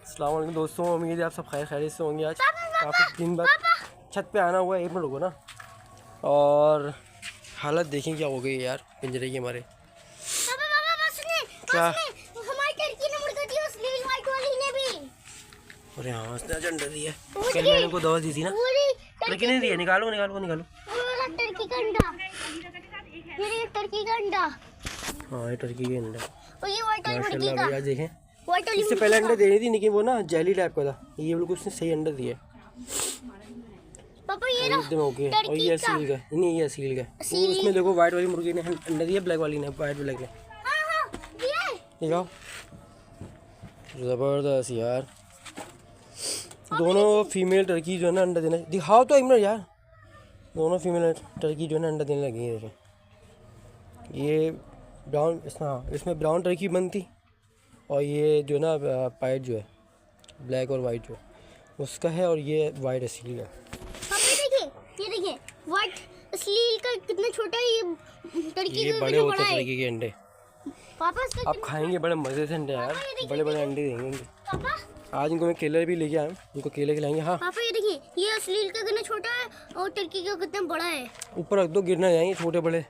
अस्सलाम वालेकुम दोस्तों, उम्मीद है आप सब खैरियत से होंगे। आज काफ़ी दिन बाद छत पे आना हुआ है। 1 मिनट रुको ना। और हालत देखें क्या हो गई यार पिंजरे की हमारे। क्या? अरे हाँ, उसने अंडा दिया। कल मैंने उनको दवा दी थी ना, लेकिन नहीं दिया। निकालो निकालो निकालो। हाँ, ये टर्की का अंडा माशाल्लाह भैया देखें। इससे पहले अंडा दे रही थी, लेकिन वो ना जेली टाइप का था। ये बिल्कुल उसने सही अंडा दिया पापा। ये एकदम ओके। और ये असील का नहीं, ये असील का। उसमें देखो व्हाइट वाली मुर्गी ने अंडा दिया, ब्लैक वाली ने व्हाइट ब्लैक ने। दिखाओ, ज़बरदस्त यार। दोनों फीमेल टर्की जो है ना अंडा देना। दिखाओ तो एक मिनट यार। दोनों फीमेल टर्की जो है ना अंडा देने लगी है। देखें ये ब्राउन, इसमें ब्राउन टर्की बनती, और ये जो ना पाइट जो है ब्लैक और वाइट जो उसका है, और ये वाइट असील का। ये देखिए व्हाइट असील का कितना छोटा है। ये टर्की ये बड़े होते हैं टर्की के अंडे। पापा आप खाएंगे बड़े मज़े से अंडे यार। बड़े बड़े अंडे देंगे पापा। आज इनको मैं केले भी लेके आया हूँ, उनको केले खिलाएंगे। हाँ पापा ये देखिए, ये असील का कितना छोटा है और टर्की का कितना बड़ा है। ऊपर रख दो, गिरना जाएंगे छोटे बड़े।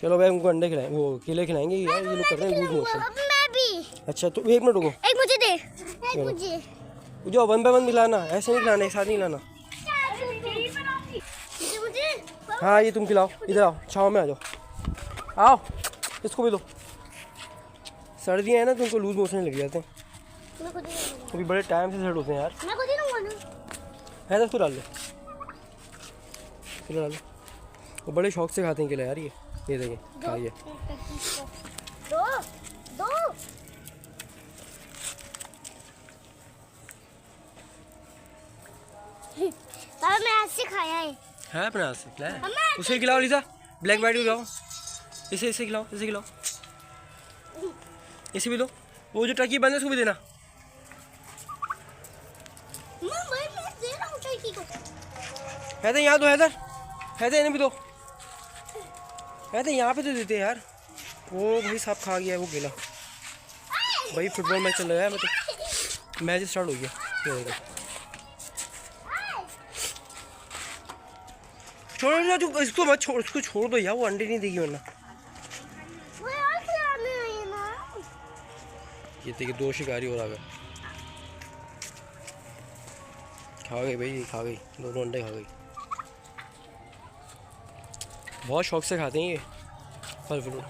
चलो भाई, उनको अंडे खिलाएंगे, वो केले खिलाएंगे यार। ये लोग कर रहे हैं लूज मोशन। मैं भी। अच्छा तो 1 मिनट रुको। एक मुझे दे, एक मुझे। जो 1 बाय 1 मिलाना, ऐसे नहीं खिलाना, एक साथ नहीं खिलाना। हाँ ये तुम खिलाओ, इधर आओ, छाँव में आ जाओ। आओ, इसको भी दो। सर्दियाँ है ना, तुमको लूज मोशन लग जाते हैं। अभी बड़े टाइम से सेट होते हैं यार। मैं खुद ही लूंगा ना। है तो उसको डाल दो, डाल दो। वो बड़े शौक से खाते हैं केले यार। ये देखिए खाइए। दो दो। पापा मैं आज से खाया है अपने हाथ से खिलाया। उसे खिलाओ लीजा, ब्लैक वाइट खिलाओ। इसे खिलाओ, इसे खिलाओ, इसे भी दो। वो जो टर्की बंद है उसको भी देना। मैं दे रहा हूं टर्की को। हैदर यहाँ दो, हैदर इन्हें भी दो। हैदर यहाँ पे तो देते यार। वो भाई साहब खा गया है वो केला। भाई फुटबॉल मैच चल रहा है, मतलब मैच स्टार्ट हो गया। छोड़ो, इसको मत छोड़, उसको छोड़ दो यार, वो अंडे नहीं देगी वरना। ये देखिए 2 शिकारी और आ गए। खा गई भाई, खा गई, दोनों अंडे खा गई। बहुत शौक से खाते हैं ये फल फ्रूट।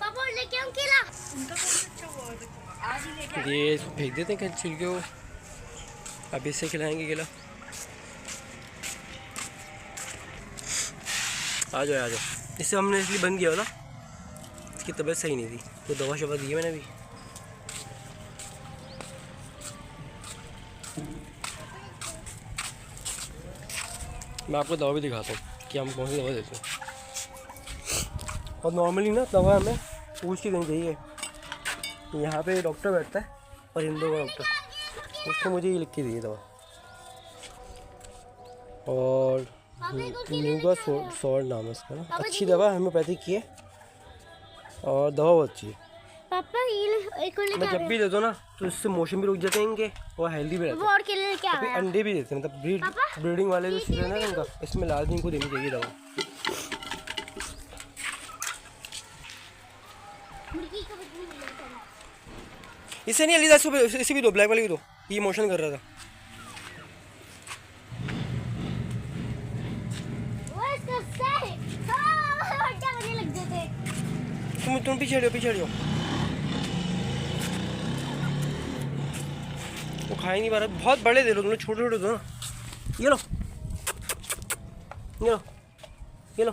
पापा लेके आऊं केला। ये फेंक देते हैं छिलके को। अब इससे खिलाएंगे केला। आ जाओ आ जाओ। इससे हमने इसलिए बंद किया था, इसकी तबीयत सही नहीं थी, तो दवा शवा दी है मैंने भी। मैं आपको दवा भी दिखाता हूँ कि हम कौन सी दवा देते हैं। और नॉर्मली ना दवा हमें पूछ के देनी चाहिए। यहाँ पे डॉक्टर बैठता है, और हिंदू का डॉक्टर, उसने मुझे ये लिख के दी है दवा। और न्यूगा सॉल्ट नाम है इसका ना। अच्छी दवा होम्योपैथिक की है, और दवा बहुत अच्छी है। पापा ये एक और मैं जब भी दे दो ना, तो इससे मोशन भी रुक जाते हैं इनके, और हेल्दी भी रहते हैं। और केले क्या है? अंडे भी देते हैं, मतलब ब्रीडिंग वाले जो सीजन है ना इनका, इसमें लाजमी इनको देनी चाहिए दवा। इसे नहीं लीजा, इसे भी दो, ब्लैक वाले भी दो। ये मोशन कर रहा था। तुम पीछे हटो। वो खा ही नहीं पा रहा। बहुत बड़े दे लो तुम, छोटे छोटे दो ना। ये लो, ये लो, ये लो।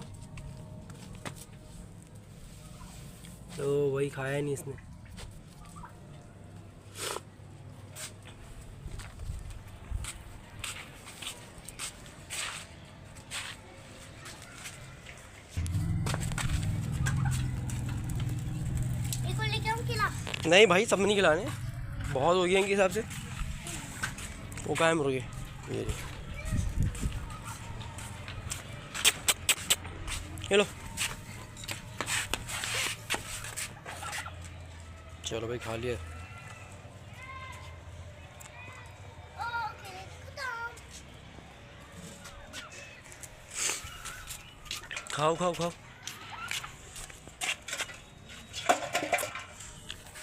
तो वही खाया नहीं इसने। नहीं भाई, सब नहीं खिलाने, बहुत हो गया इनके हिसाब से। वो कायम रुके। ये लो। चलो भाई खा लिया। ओके खत्म। खाओ खाओ खाओ।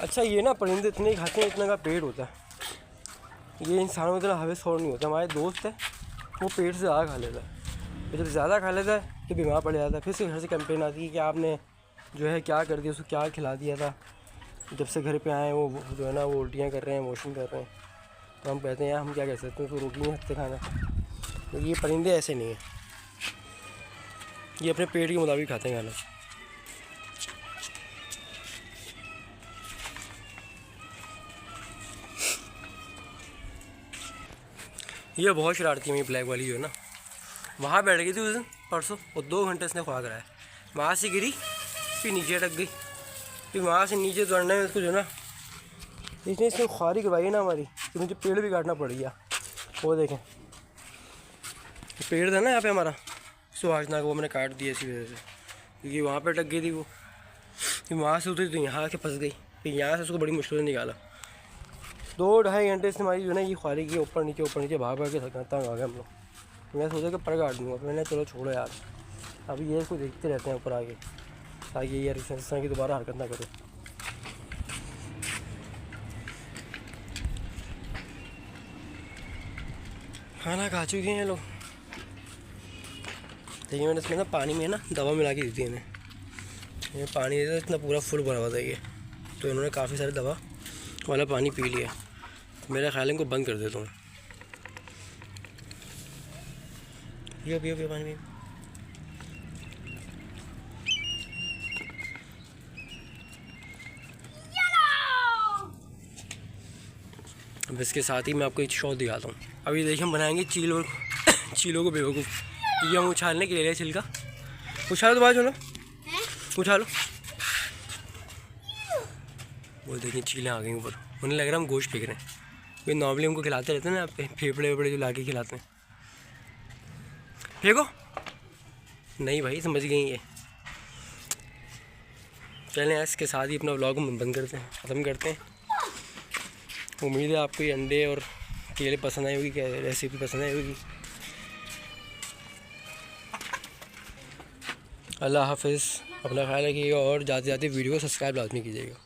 अच्छा ये ना परिंदे इतने ही खाते हैं इतना का पेट होता है। ये इंसानों में इतना हवे शौर नहीं होता। हमारे दोस्त है वो पेट से ज़्यादा खा लेता है, तो जब ज़्यादा खा लेता है तो बीमार पड़ जाता है। फिर उसके घर से कंप्लेन आती है कि आपने जो है क्या कर दिया, उसको क्या खिला दिया था। जब से घर पे आए वो जो है ना वो उल्टियाँ कर रहे हैं, वॉशिंग कर रहे हैं। तो हम कहते हैं यार हम क्या कह सकते हैं, तो रोटी नहीं सकते खाना। तो ये परिंदे ऐसे नहीं हैं, ये अपने पेट के मुताबिक खाते हैं खाना। ये बहुत शरारती है मेरी ब्लैक वाली जो है ना, वहाँ बैठ गई थी उस दिन परसों और 2 घंटे इसने खुराक रहा है। वहाँ से गिरी फिर नीचे अटक गई, फिर वहाँ से नीचे चढ़ने में उसको जो है ना इसने ख्वारी करवाई है ना हमारी, तो मुझे पेड़ भी काटना पड़ गया। वो देखें पेड़ था ना यहाँ पे हमारा सुहाजना का, वो मैंने काट दिया इसी वजह से, क्योंकि वहाँ पे अटक गई थी वो। फिर वहाँ से उतरी तो यहाँ आके फंस गई, फिर यहाँ से उसको बड़ी मुश्किल से निकाला। 2-2.5 घंटे से हमारी जो है ना ये ख्वारी की, ऊपर नीचे भाग भाग के तंग आ गए हम लोग। मैं सोचा कि पर काट दूँगा, मैंने चलो छोड़ो यार, अभी ये इसको देखते रहते हैं ऊपर आगे, ताकि यार इस तरह की दोबारा हरकत ना करे। खाना खा चुके हैं ये लोग। देखिए मैंने इसमें ना पानी में ना दवा मिला के दी थी इन्हें, ये पानी देता इतना पूरा फुल भरा हुआ था ये, तो इन्होंने काफ़ी सारी दवा वाला पानी पी लिया। मेरा ख्याल है इनको बंद कर देता हूँ। पियो पियो पियो पानी पियो। अब इसके साथ ही मैं आपको एक शॉट दिखाता हूँ। अभी देखिए हम बनाएंगे चीलों को बेवकूफ़। ये हम उछालने के लिए छिलका उछालो, तो बाहर चलो उछालो। वो देखिए चीलें आ गई ऊपर, उन्हें लग रहा है हम गोश्त फेंक रहे हैं। ये नॉर्मली हमको खिलाते रहते हैं ना फेफड़े वेफड़े जो लाके खिलाते हैं। फेंको नहीं भाई, समझ गई ये। चलें इसके साथ ही अपना व्लॉग बंद करते हैं, ख़त्म करते हैं। उम्मीद है आपको ये अंडे और केले पसंद आई होगी, क्या रेसिपी पसंद आई होगी। अल्लाह हाफिज़, अपना ख्याल रखिएगा और जाते जाते वीडियो को सब्सक्राइब लाजमी कीजिएगा।